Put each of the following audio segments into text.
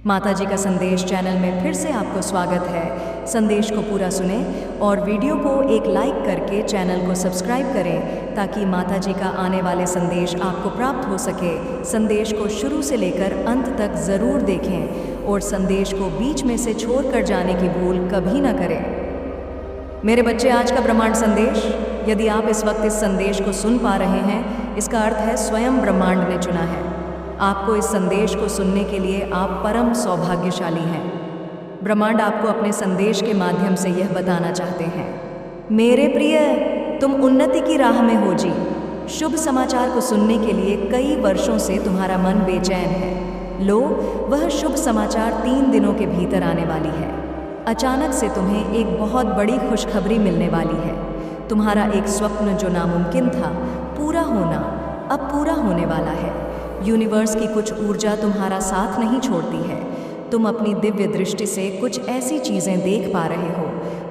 माताजी का संदेश चैनल में फिर से आपको स्वागत है। संदेश को पूरा सुने और वीडियो को एक लाइक करके चैनल को सब्सक्राइब करें ताकि माताजी का आने वाले संदेश आपको प्राप्त हो सके। संदेश को शुरू से लेकर अंत तक ज़रूर देखें और संदेश को बीच में से छोड़कर जाने की भूल कभी ना करें। मेरे बच्चे, आज का ब्रह्मांड संदेश, यदि आप इस वक्त इस संदेश को सुन पा रहे हैं, इसका अर्थ है स्वयं ब्रह्मांड ने चुना है। आपको इस संदेश को सुनने के लिए आप परम सौभाग्यशाली हैं। ब्रह्मांड आपको अपने संदेश के माध्यम से यह बताना चाहते हैं, मेरे प्रिय, तुम उन्नति की राह में हो जी। शुभ समाचार को सुनने के लिए कई वर्षों से तुम्हारा मन बेचैन है। लो, वह शुभ समाचार 3 दिनों के भीतर आने वाली है। अचानक से तुम्हें एक बहुत बड़ी खुशखबरी मिलने वाली है। तुम्हारा एक स्वप्न जो नामुमकिन था पूरा होना अब पूरा होने वाला है। यूनिवर्स की कुछ ऊर्जा तुम्हारा साथ नहीं छोड़ती है। तुम अपनी दिव्य दृष्टि से कुछ ऐसी चीज़ें देख पा रहे हो,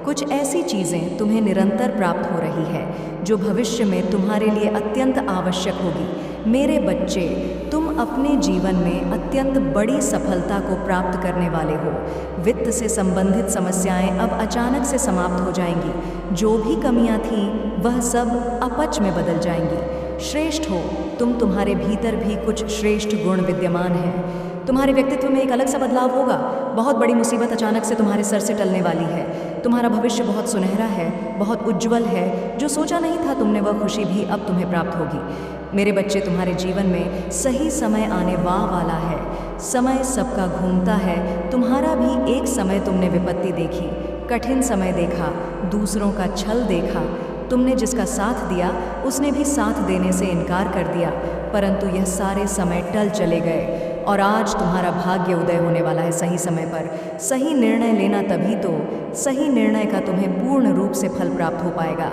कुछ ऐसी चीज़ें तुम्हें निरंतर प्राप्त हो रही है जो भविष्य में तुम्हारे लिए अत्यंत आवश्यक होगी। मेरे बच्चे, तुम अपने जीवन में अत्यंत बड़ी सफलता को प्राप्त करने वाले हो। वित्त से संबंधित समस्याएं अब अचानक से समाप्त हो जाएंगी। जो भी कमियां थीं वह सब अपच में बदल जाएंगी। श्रेष्ठ हो तुम, तुम्हारे भीतर भी कुछ श्रेष्ठ गुण विद्यमान हैं। तुम्हारे व्यक्तित्व में एक अलग सा बदलाव होगा। बहुत बड़ी मुसीबत अचानक से तुम्हारे सर से टलने वाली है। तुम्हारा भविष्य बहुत सुनहरा है, बहुत उज्जवल है। जो सोचा नहीं था तुमने, वह खुशी भी अब तुम्हें प्राप्त होगी। मेरे बच्चे, तुम्हारे जीवन में सही समय आने वाला है। समय सबका घूमता है। तुम्हारा भी एक समय तुमने विपत्ति देखी, कठिन समय देखा, दूसरों का छल देखा। तुमने जिसका साथ दिया उसने भी साथ देने से इनकार कर दिया, परंतु यह सारे समय टल चले गए और आज तुम्हारा भाग्य उदय होने वाला है सही समय पर। सही निर्णय लेना, तभी तो सही निर्णय का तुम्हें पूर्ण रूप से फल प्राप्त हो पाएगा।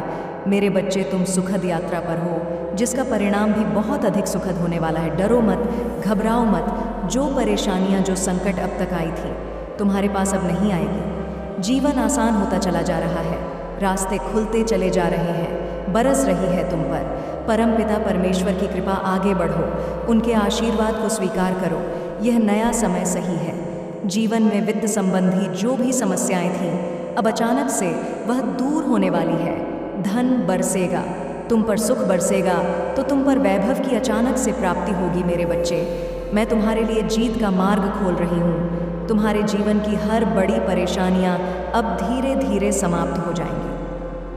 मेरे बच्चे, तुम सुखद यात्रा पर हो जिसका परिणाम भी बहुत अधिक सुखद होने वाला है। डरो मत, घबराओ मत। जो परेशानियां, जो संकट अब तक आई थी, तुम्हारे पास अब नहीं आएगी। जीवन आसान होता चला जा रहा है। रास्ते खुलते चले जा रहे हैं। बरस रही है तुम पर परमपिता परमेश्वर की कृपा। आगे बढ़ो, उनके आशीर्वाद को स्वीकार करो। यह नया समय सही है। जीवन में वित्त संबंधी जो भी समस्याएं थीं, अब अचानक से वह दूर होने वाली है। धन बरसेगा, तुम पर सुख बरसेगा, तो तुम पर वैभव की अचानक से प्राप्ति होगी। मेरे बच्चे, मैं तुम्हारे लिए जीत का मार्ग खोल रही हूँ। तुम्हारे जीवन की हर बड़ी परेशानियाँ अब धीरे धीरे समाप्त हो जाएंगी।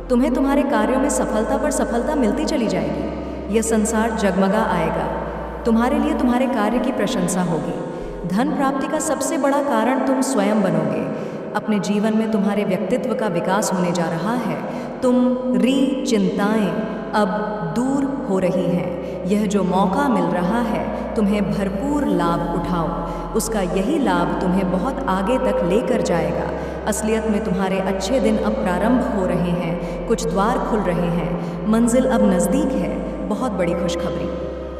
तुम्हें तुम्हारे कार्यों में सफलता पर सफलता मिलती चली जाएगी। यह संसार जगमगा आएगा। तुम्हारे लिए तुम्हारे कार्य की प्रशंसा होगी। धन प्राप्ति का सबसे बड़ा कारण तुम स्वयं बनोगे। अपने जीवन में तुम्हारे व्यक्तित्व का विकास होने जा रहा है। चिंताएं अब दूर हो रही हैं। यह जो मौका मिल रहा है, तुम्हें भरपूर लाभ उठाओ। उसका यही लाभ तुम्हें बहुत आगे तक लेकर जाएगा। असलियत में तुम्हारे अच्छे दिन अब प्रारंभ हो रहे हैं। कुछ द्वार खुल रहे हैं। मंजिल अब नज़दीक है। बहुत बड़ी खुशखबरी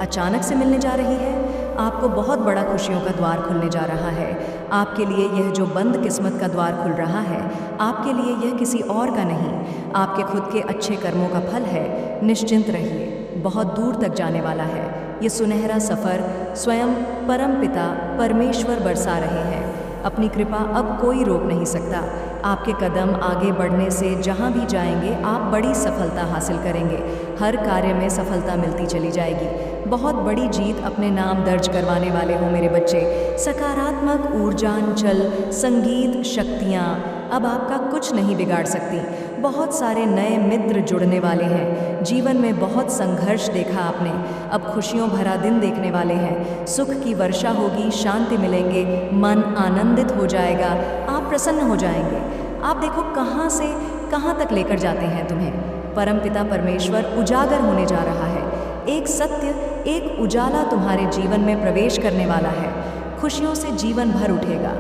अचानक से मिलने जा रही है। आपको बहुत बड़ा खुशियों का द्वार खुलने जा रहा है। आपके लिए यह जो बंद किस्मत का द्वार खुल रहा है, आपके लिए यह किसी और का नहीं, आपके खुद के अच्छे कर्मों का फल है। निश्चिंत रहिए, बहुत दूर तक जाने वाला है। ये सुनहरा सफ़र स्वयं परमपिता परमेश्वर बरसा रहे हैं। अपनी कृपा अब कोई रोक नहीं सकता। आपके कदम आगे बढ़ने से जहाँ भी जाएंगे, आप बड़ी सफलता हासिल करेंगे। हर कार्य में सफलता मिलती चली जाएगी। बहुत बड़ी जीत अपने नाम दर्ज करवाने वाले हो मेरे बच्चे। सकारात्मक ऊर्जांचल संगीत शक्तियाँ अब आपका कुछ नहीं बिगाड़ सकती। बहुत सारे नए मित्र जुड़ने वाले हैं। जीवन में बहुत संघर्ष देखा आपने, अब खुशियों भरा दिन देखने वाले हैं। सुख की वर्षा होगी, शांति मिलेंगे, मन आनंदित हो जाएगा, आप प्रसन्न हो जाएंगे। आप देखो कहाँ से कहाँ तक लेकर जाते हैं तुम्हें। परमपिता परमेश्वर उजागर होने जा रहा है। एक सत्य, एक उजाला तुम्हारे जीवन में प्रवेश करने वाला है। खुशियों से जीवन भर उठेगा।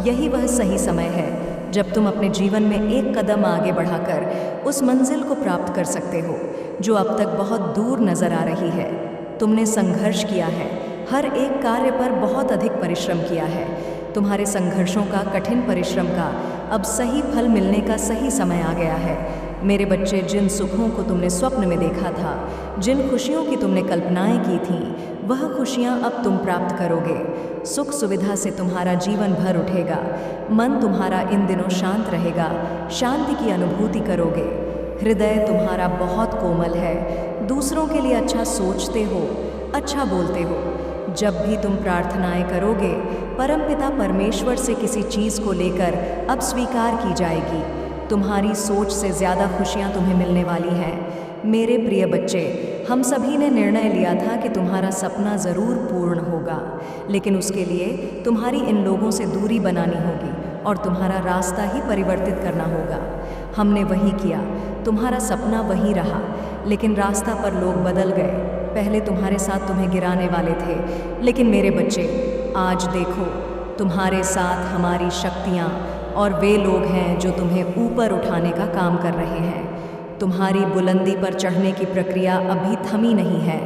यही वह सही समय है जब तुम अपने जीवन में एक कदम आगे बढ़ाकर उस मंजिल को प्राप्त कर सकते हो जो अब तक बहुत दूर नजर आ रही है। तुमने संघर्ष किया है, हर एक कार्य पर बहुत अधिक परिश्रम किया है। तुम्हारे संघर्षों का, कठिन परिश्रम का अब सही फल मिलने का सही समय आ गया है। मेरे बच्चे, जिन सुखों को तुमने स्वप्न में देखा था, जिन खुशियों की तुमने कल्पनाएं की थीं, वह खुशियाँ अब तुम प्राप्त करोगे। सुख सुविधा से तुम्हारा जीवन भर उठेगा। मन तुम्हारा इन दिनों शांत रहेगा, शांति की अनुभूति करोगे। हृदय तुम्हारा बहुत कोमल है, दूसरों के लिए अच्छा सोचते हो, अच्छा बोलते हो। जब भी तुम प्रार्थनाएं करोगे, परमपिता परमेश्वर से किसी चीज़ को लेकर अब स्वीकार की जाएगी। तुम्हारी सोच से ज़्यादा खुशियाँ तुम्हें मिलने वाली हैं। मेरे प्रिय बच्चे, हम सभी ने निर्णय लिया था कि तुम्हारा सपना ज़रूर पूर्ण होगा, लेकिन उसके लिए तुम्हारी इन लोगों से दूरी बनानी होगी और तुम्हारा रास्ता ही परिवर्तित करना होगा। हमने वही किया, तुम्हारा सपना वही रहा, लेकिन रास्ता पर लोग बदल गए। पहले तुम्हारे साथ तुम्हें गिराने वाले थे, लेकिन मेरे बच्चे, आज देखो तुम्हारे साथ हमारी शक्तियाँ और वे लोग हैं जो तुम्हें ऊपर उठाने का काम कर रहे हैं। तुम्हारी बुलंदी पर चढ़ने की प्रक्रिया अभी थमी नहीं है।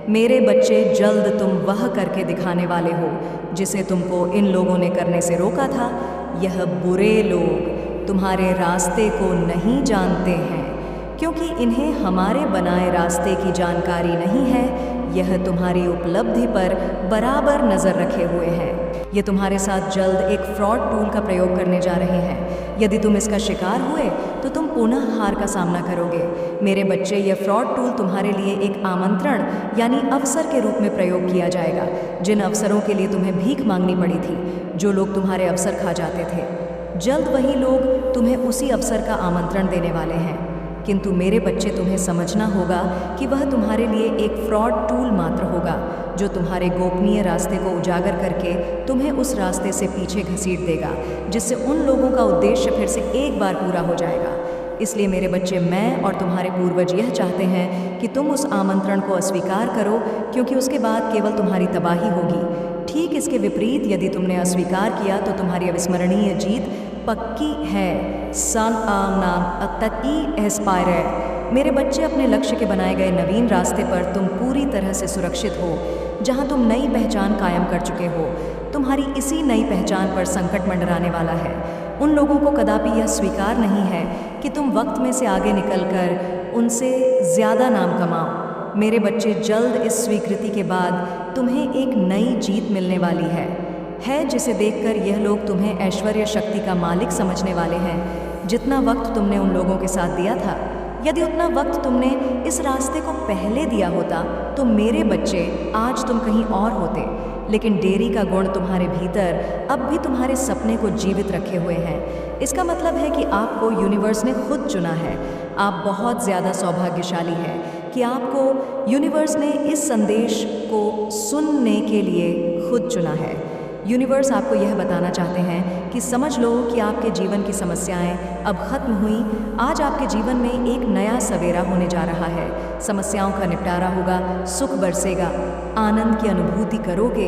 मेरे बच्चे, जल्द तुम वह करके दिखाने वाले हो जिसे तुमको इन लोगों ने करने से रोका था। यह बुरे लोग तुम्हारे रास्ते को नहीं जानते हैं, क्योंकि इन्हें हमारे बनाए रास्ते की जानकारी नहीं है। यह तुम्हारी उपलब्धि पर बराबर नज़र रखे हुए हैं। ये तुम्हारे साथ जल्द एक फ्रॉड टूल का प्रयोग करने जा रहे हैं। यदि तुम इसका शिकार हुए तो तुम पुनः हार का सामना करोगे। मेरे बच्चे, यह फ्रॉड टूल तुम्हारे लिए एक आमंत्रण यानी अवसर के रूप में प्रयोग किया जाएगा। जिन अवसरों के लिए तुम्हें भीख मांगनी पड़ी थी, जो लोग तुम्हारे अवसर खा जाते थे, जल्द वही लोग तुम्हें उसी अवसर का आमंत्रण देने वाले हैं। किंतु मेरे बच्चे, तुम्हें समझना होगा कि वह तुम्हारे लिए एक फ्रॉड टूल मात्र होगा, जो तुम्हारे गोपनीय रास्ते को उजागर करके तुम्हें उस रास्ते से पीछे घसीट देगा, जिससे उन लोगों का उद्देश्य फिर से एक बार पूरा हो जाएगा। इसलिए मेरे बच्चे, मैं और तुम्हारे पूर्वज यह चाहते हैं कि तुम उस आमंत्रण को अस्वीकार करो, क्योंकि उसके बाद केवल तुम्हारी तबाही होगी। ठीक इसके विपरीत, यदि तुमने अस्वीकार किया तो तुम्हारी अविस्मरणीय जीत पक्की है। मेरे बच्चे, अपने लक्ष्य के बनाए गए नवीन रास्ते पर तुम पूरी तरह से सुरक्षित हो, जहां तुम नई पहचान कायम कर चुके हो। तुम्हारी इसी नई पहचान पर संकट मंडराने वाला है। उन लोगों को कदापि यह स्वीकार नहीं है कि तुम वक्त में से आगे निकलकर उनसे ज़्यादा नाम कमाओ। मेरे बच्चे, जल्द इस स्वीकृति के बाद तुम्हें एक नई जीत मिलने वाली है जिसे देखकर यह लोग तुम्हें ऐश्वर्य शक्ति का मालिक समझने वाले हैं। जितना वक्त तुमने उन लोगों के साथ दिया था, यदि उतना वक्त तुमने इस रास्ते को पहले दिया होता तो मेरे बच्चे, आज तुम कहीं और होते। लेकिन देरी का गुण तुम्हारे भीतर अब भी तुम्हारे सपने को जीवित रखे हुए हैं। इसका मतलब है कि आपको यूनिवर्स ने खुद चुना है। आप बहुत ज़्यादा सौभाग्यशाली हैं कि आपको यूनिवर्स ने इस संदेश को सुनने के लिए खुद चुना है। यूनिवर्स आपको यह बताना चाहते हैं कि समझ लो कि आपके जीवन की समस्याएं अब खत्म हुई। आज आपके जीवन में एक नया सवेरा होने जा रहा है। समस्याओं का निपटारा होगा, सुख बरसेगा, आनंद की अनुभूति करोगे,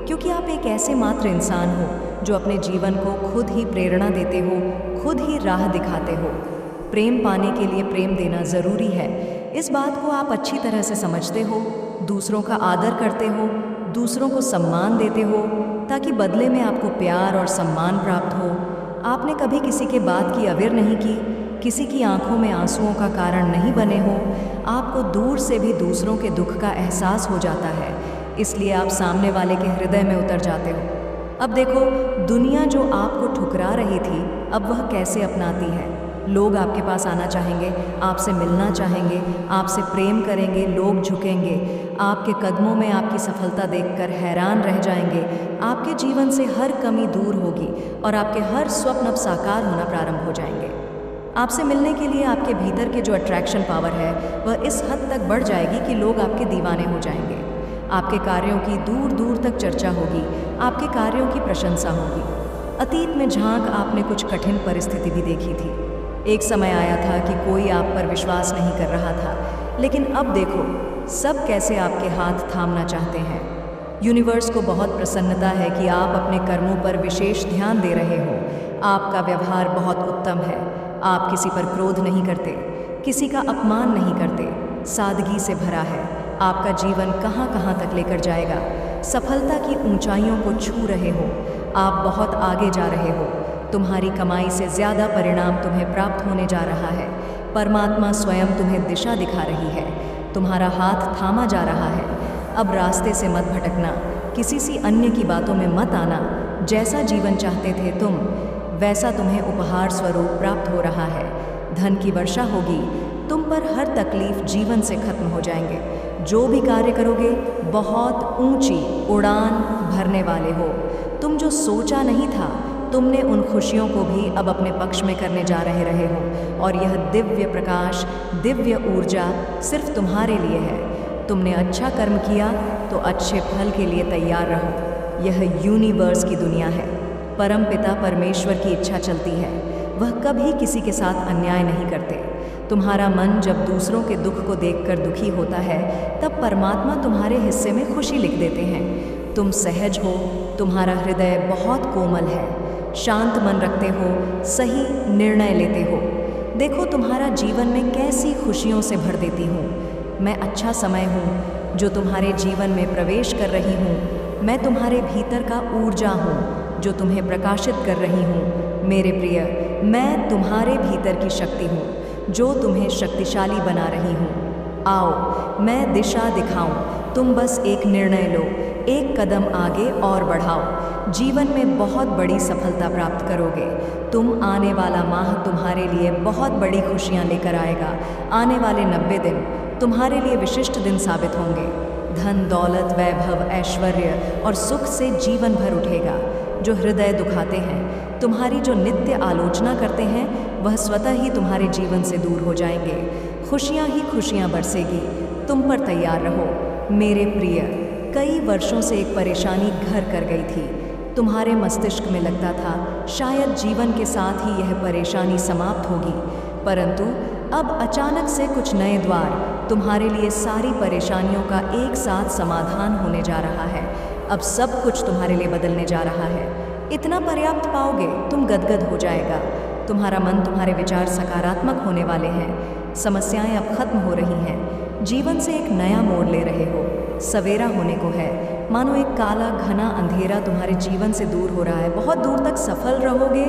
क्योंकि आप एक ऐसे मात्र इंसान हो जो अपने जीवन को खुद ही प्रेरणा देते हो, खुद ही राह दिखाते हो। प्रेम पाने के लिए प्रेम देना ज़रूरी है। इस बात को आप अच्छी तरह से समझते हो। दूसरों का आदर करते हो, दूसरों को सम्मान देते हो, ताकि बदले में आपको प्यार और सम्मान प्राप्त हो। आपने कभी किसी के बात की अवेयर नहीं की, किसी की आंखों में आंसुओं का कारण नहीं बने हो। आपको दूर से भी दूसरों के दुख का एहसास हो जाता है, इसलिए आप सामने वाले के हृदय में उतर जाते हो। अब देखो, दुनिया जो आपको ठुकरा रही थी, अब वह कैसे अपनाती है। लोग आपके पास आना चाहेंगे, आपसे मिलना चाहेंगे, आपसे प्रेम करेंगे, लोग झुकेंगे, आपके कदमों में आपकी सफलता देखकर हैरान रह जाएंगे। आपके जीवन से हर कमी दूर होगी और आपके हर स्वप्न अब साकार होना प्रारंभ हो जाएंगे। आपसे मिलने के लिए आपके भीतर के जो अट्रैक्शन पावर है वह इस हद तक बढ़ जाएगी कि लोग आपके दीवाने हो जाएंगे। आपके कार्यों की दूर दूर तक चर्चा होगी, आपके कार्यों की प्रशंसा होगी। अतीत में झांक आपने कुछ कठिन परिस्थिति भी देखी थी। एक समय आया था कि कोई आप पर विश्वास नहीं कर रहा था, लेकिन अब देखो, सब कैसे आपके हाथ थामना चाहते हैं। यूनिवर्स को बहुत प्रसन्नता है कि आप अपने कर्मों पर विशेष ध्यान दे रहे हो। आपका व्यवहार बहुत उत्तम है। आप किसी पर क्रोध नहीं करते, किसी का अपमान नहीं करते, सादगी से भरा है। आपका जीवन कहाँ कहाँ तक लेकर जाएगा। सफलता की ऊंचाइयों को छू रहे हो। आप बहुत आगे जा रहे हो। तुम्हारी कमाई से ज़्यादा परिणाम तुम्हें प्राप्त होने जा रहा है। परमात्मा स्वयं तुम्हें दिशा दिखा रही है। तुम्हारा हाथ थामा जा रहा है। अब रास्ते से मत भटकना, किसी सी अन्य की बातों में मत आना। जैसा जीवन चाहते थे तुम, वैसा तुम्हें उपहार स्वरूप प्राप्त हो रहा है। धन की वर्षा होगी, तुम पर हर तकलीफ जीवन से खत्म हो जाएंगे। जो भी कार्य करोगे बहुत ऊंची उड़ान भरने वाले हो। तुम जो सोचा नहीं था, तुमने उन खुशियों को भी अब अपने पक्ष में करने जा रहे हो। और यह दिव्य प्रकाश, दिव्य ऊर्जा सिर्फ तुम्हारे लिए है। तुमने अच्छा कर्म किया तो अच्छे फल के लिए तैयार रहो। यह यूनिवर्स की दुनिया है। परम पिता परमेश्वर की इच्छा चलती है। वह कभी किसी के साथ अन्याय नहीं करते। तुम्हारा मन जब दूसरों के दुख को देखकर दुखी होता है, तब परमात्मा तुम्हारे हिस्से में खुशी लिख देते हैं। तुम सहज हो, तुम्हारा हृदय बहुत कोमल है, शांत मन रखते हो, सही निर्णय लेते हो। देखो तुम्हारा जीवन में कैसी खुशियों से भर देती हूँ। मैं अच्छा समय हूँ जो तुम्हारे जीवन में प्रवेश कर रही हूँ। मैं तुम्हारे भीतर का ऊर्जा हूँ जो तुम्हें प्रकाशित कर रही हूँ। मेरे प्रिय, मैं तुम्हारे भीतर की शक्ति हूँ जो तुम्हें शक्तिशाली बना रही हूँ। आओ मैं दिशा दिखाऊं, तुम बस एक निर्णय लो, एक कदम आगे और बढ़ाओ। जीवन में बहुत बड़ी सफलता प्राप्त करोगे तुम। आने वाला माह तुम्हारे लिए बहुत बड़ी खुशियाँ लेकर आएगा। आने वाले 90 दिन तुम्हारे लिए विशिष्ट दिन साबित होंगे। धन, दौलत, वैभव, ऐश्वर्य और सुख से जीवन भर उठेगा। जो हृदय दुखाते हैं, तुम्हारी जो नित्य आलोचना करते हैं, वह स्वतः ही तुम्हारे जीवन से दूर हो जाएंगे। खुशियाँ ही खुशियाँ बरसेगी। तुम पर तैयार रहो। मेरे प्रिय, कई वर्षों से एक परेशानी घर कर गई थी। तुम्हारे मस्तिष्क में लगता था शायद जीवन के साथ ही यह परेशानी समाप्त होगी, परंतु अब अचानक से कुछ नए द्वार तुम्हारे लिए सारी परेशानियों का एक साथ समाधान होने जा रहा है। अब सब कुछ तुम्हारे लिए बदलने जा रहा है। इतना पर्याप्त पाओगे, तुम गदगद हो जाएगा। तुम्हारा मन, तुम्हारे विचार सकारात्मक होने वाले हैं। समस्याएं अब खत्म हो रही हैं। जीवन से एक नया मोड़ ले रहे हो। सवेरा होने को है। मानो एक काला घना अंधेरा तुम्हारे जीवन से दूर हो रहा है। बहुत दूर तक सफल रहोगे।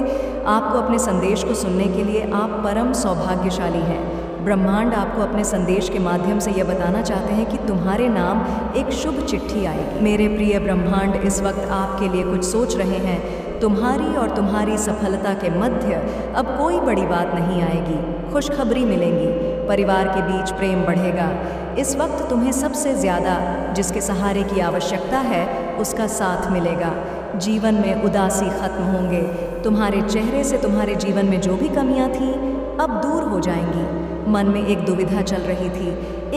आपको अपने संदेश को सुनने के लिए आप परम सौभाग्यशाली हैं। ब्रह्मांड आपको अपने संदेश के माध्यम से यह बताना चाहते हैं कि तुम्हारे नाम एक शुभ चिट्ठी आएगी। मेरे प्रिय ब्रह्मांड इस वक्त आपके लिए कुछ सोच रहे हैं। तुम्हारी और तुम्हारी सफलता के मध्य अब कोई बड़ी बात नहीं आएगी। खुशखबरी मिलेंगी। परिवार के बीच प्रेम बढ़ेगा। इस वक्त तुम्हें सबसे ज़्यादा जिसके सहारे की आवश्यकता है, उसका साथ मिलेगा। जीवन में उदासी खत्म होंगे। तुम्हारे चेहरे से तुम्हारे जीवन में जो भी कमियां थीं, अब दूर हो जाएंगी। मन में एक दुविधा चल रही थी,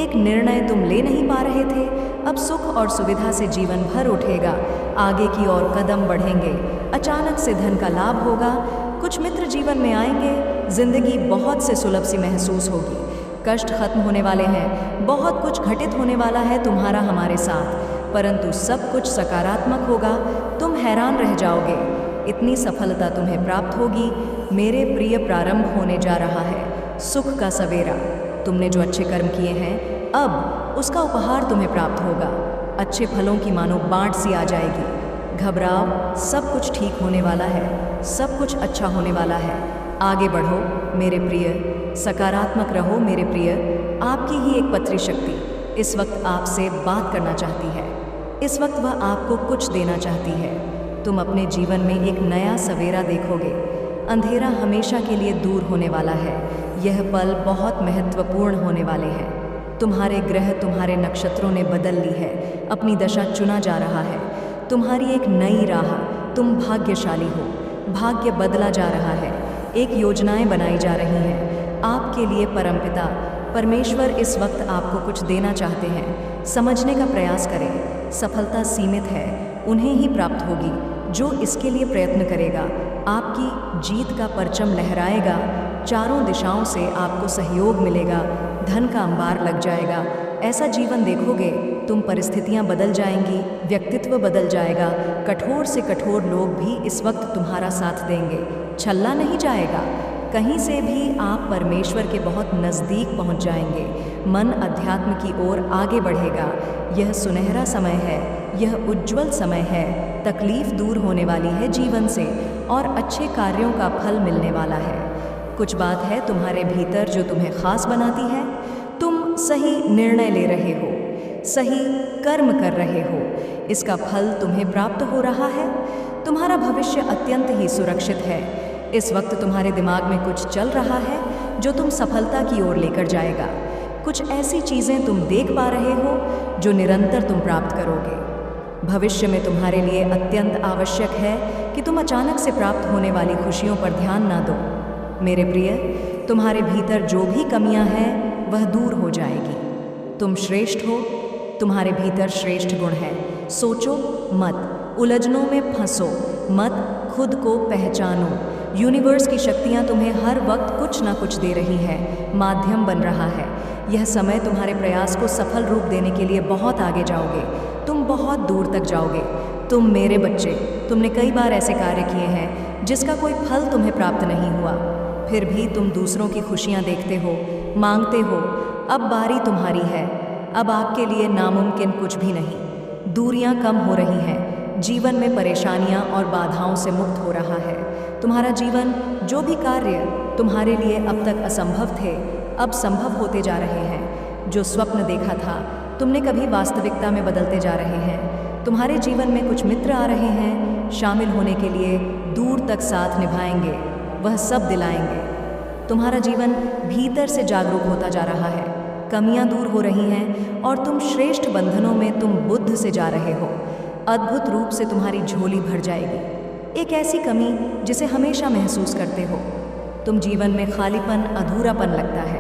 एक निर्णय तुम ले नहीं पा रहे थे, अब सुख और सुविधा से जीवन भर उठेगा। आगे की ओर कदम बढ़ेंगे। अचानक से धन का लाभ होगा। कुछ मित्र जीवन में आएंगे। जिंदगी बहुत से सुलभ सी महसूस होगी। कष्ट खत्म होने वाले हैं। बहुत कुछ घटित होने वाला है तुम्हारा हमारे साथ, परंतु सब कुछ सकारात्मक होगा। तुम हैरान रह जाओगे। इतनी सफलता तुम्हें प्राप्त होगी। मेरे प्रिय, प्रारंभ होने जा रहा है सुख का सवेरा। तुमने जो अच्छे कर्म किए हैं, अब उसका उपहार तुम्हें प्राप्त होगा। अच्छे फलों की मानो बाढ़ सी आ जाएगी। घबराओ, सब कुछ ठीक होने वाला है। सब कुछ अच्छा होने वाला है। आगे बढ़ो मेरे प्रिय, सकारात्मक रहो मेरे प्रिय। आपकी ही एक पत्री शक्ति इस वक्त आपसे बात करना चाहती है। इस वक्त वह आपको कुछ देना चाहती है। तुम अपने जीवन में एक नया सवेरा देखोगे। अंधेरा हमेशा के लिए दूर होने वाला है। यह पल बहुत महत्वपूर्ण होने वाले हैं। तुम्हारे ग्रह, तुम्हारे नक्षत्रों ने बदल ली है। अपनी दशा चुना जा रहा है। तुम्हारी एक नई राह। तुम भाग्यशाली हो। भाग्य बदला जा रहा है। एक योजनाएं बनाई जा रही हैं आपके लिए। परमपिता परमेश्वर इस वक्त आपको कुछ देना चाहते हैं। समझने का प्रयास करें। सफलता सीमित है, उन्हें ही प्राप्त होगी जो इसके लिए प्रयत्न करेगा। आपकी जीत का परचम लहराएगा। चारों दिशाओं से आपको सहयोग मिलेगा। धन का अंबार लग जाएगा। ऐसा जीवन देखोगे तुम। परिस्थितियां बदल जाएंगी, व्यक्तित्व बदल जाएगा। कठोर से कठोर लोग भी इस वक्त तुम्हारा साथ देंगे। छल्ला नहीं जाएगा। कहीं से भी आप परमेश्वर के बहुत नज़दीक पहुंच जाएंगे। मन अध्यात्म की ओर आगे बढ़ेगा। यह सुनहरा समय है। यह उज्जवल समय है। तकलीफ दूर होने वाली है जीवन से और अच्छे कार्यों का फल मिलने वाला है। कुछ बात है तुम्हारे भीतर जो तुम्हें खास बनाती है। तुम सही निर्णय ले रहे हो। सही कर्म कर रहे हो, इसका फल तुम्हें प्राप्त हो रहा है। तुम्हारा भविष्य अत्यंत ही सुरक्षित है। इस वक्त तुम्हारे दिमाग में कुछ चल रहा है जो तुम सफलता की ओर लेकर जाएगा। कुछ ऐसी चीज़ें तुम देख पा रहे हो जो निरंतर तुम प्राप्त करोगे। भविष्य में तुम्हारे लिए अत्यंत आवश्यक है कि तुम अचानक से प्राप्त होने वाली खुशियों पर ध्यान ना दो। मेरे प्रिय, तुम्हारे भीतर जो भी कमियां हैं वह दूर हो जाएगी। तुम श्रेष्ठ हो, तुम्हारे भीतर श्रेष्ठ गुण है। सोचो मत, उलझनों में फंसो मत, खुद को पहचानो। यूनिवर्स की शक्तियाँ तुम्हें हर वक्त कुछ ना कुछ दे रही है, माध्यम बन रहा है। यह समय तुम्हारे प्रयास को सफल रूप देने के लिए बहुत आगे जाओगे। तुम बहुत दूर तक जाओगे। तुम मेरे बच्चे, तुमने कई बार ऐसे कार्य किए हैं जिसका कोई फल तुम्हें प्राप्त नहीं हुआ, फिर भी तुम दूसरों की खुशियाँ देखते हो, मांगते हो। अब बारी तुम्हारी है। अब आपके लिए नामुमकिन कुछ भी नहीं। दूरियां कम हो रही हैं, जीवन में परेशानियां और बाधाओं से मुक्त हो रहा है। तुम्हारा जीवन, जो भी कार्य तुम्हारे लिए अब तक असंभव थे, अब संभव होते जा रहे हैं। जो स्वप्न देखा था तुमने कभी वास्तविकता में बदलते जा रहे हैं। तुम्हारे जीवन में कुछ मित्र आ रहे हैं, शामिल होने के लिए, दूर तक साथ निभाएंगे, वह सब दिलाएंगे। तुम्हारा जीवन भीतर से जागरूक होता जा रहा है। कमियां दूर हो रही हैं और तुम श्रेष्ठ बंधनों में, तुम बुद्ध से जा रहे हो। अद्भुत रूप से तुम्हारी झोली भर जाएगी। एक ऐसी कमी जिसे हमेशा महसूस करते हो। तुम जीवन में खालीपन, अधूरापन लगता है।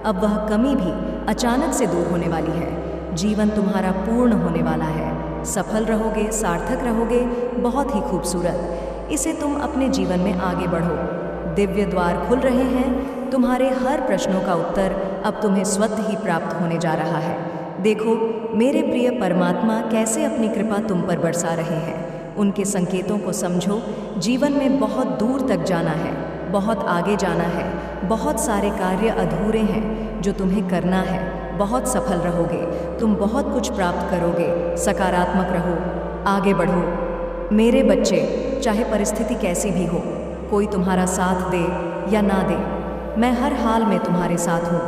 अब वह कमी भी अचानक से दूर होने वाली है। जीवन तुम्हारा पूर्ण होने वाला है। सफल रहोगे, सार्थक रहोगे, बहुत ही खूबसूरत। इसे तुम अपने जीवन में आगे बढ़ो। दिव्य द्वार खुल रहे हैं। तुम्हारे हर प्रश्नों का उत्तर अब तुम्हें स्वतः ही प्राप्त होने जा रहा है। देखो मेरे प्रिय, परमात्मा कैसे अपनी कृपा तुम पर बरसा रहे हैं। उनके संकेतों को समझो। जीवन में बहुत दूर तक जाना है, बहुत आगे जाना है। बहुत सारे कार्य अधूरे हैं जो तुम्हें करना है। बहुत सफल रहोगे, तुम बहुत कुछ प्राप्त करोगे। सकारात्मक रहो, आगे बढ़ो। मेरे बच्चे, चाहे परिस्थिति कैसी भी हो, कोई तुम्हारा साथ दे या ना दे, मैं हर हाल में तुम्हारे साथ हूँ।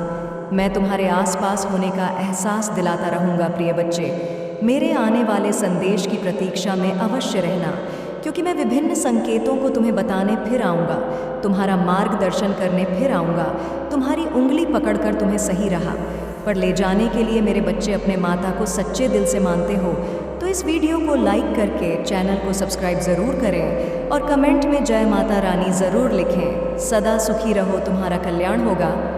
मैं तुम्हारे आसपास होने का एहसास दिलाता रहूँगा। प्रिय बच्चे, मेरे आने वाले संदेश की प्रतीक्षा में अवश्य रहना, क्योंकि मैं विभिन्न संकेतों को तुम्हें बताने फिर आऊँगा, तुम्हारा मार्गदर्शन करने फिर आऊँगा। तुम्हारी उंगली पकड़कर तुम्हें सही राह पर ले जाने के लिए मेरे बच्चे अपने माता को सच्चे दिल से मानते हो तो इस वीडियो को लाइक करके चैनल को सब्सक्राइब ज़रूर करें और कमेंट में जय माता रानी ज़रूर लिखें। सदा सुखी रहो, तुम्हारा कल्याण होगा।